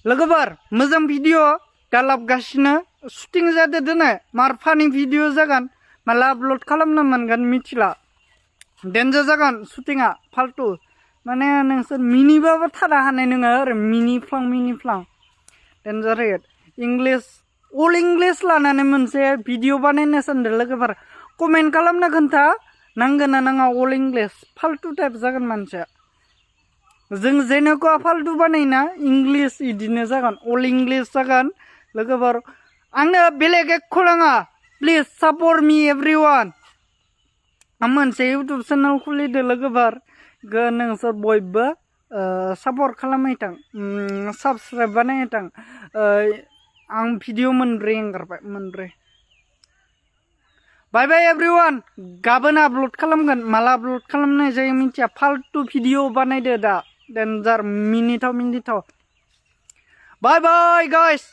लोगोफोर मोजां video गालाबगासिनो shooting जादो दिनै मार फानि भिडिअ जागोन माला आपल'ड खालामनो मोनगोन मिथिला डेन्जार जागोन शुटिंआ फाल्तु माने नोंसोर मिनिबाबो थानो हानाय नङा आरो मिनिफ्लां डेन्जार रेट इंलिश अल इंलिश लानानै मोनसे भिडिअ बानायनो सानदों लोगोफोर कमेन्ट खालामना खोन्था नांगोना नाङा अल इंलिश फाल्तु टाइप जागोन मानसिया जों जेनेकुवा फाल्तु बानायना इंलिश इदिनो जागोन अल इंलिश जागोन लोगोफोर आंनो बेलेग एख' नाङा प्लिज सापर्ट मी एभ्रिवान आं मोनसे इउटुब चेनेल खुलिदो लोगोफोर नोंसोर बयबो सापर्ट खालामबाय थां साबस्क्राइब बानायबाय थां आं भिडिअ मोनब्रै एंगारबाय मोनब्रै बाय बाय एभ्रिवान गाबोन आपल'ड खालामगोन माला आपल'ड खालामनाय जायो मिथिया फाल्तु भिडिअ बानायदो दा डेन्जार मिनिथाव बाय बाय गाइस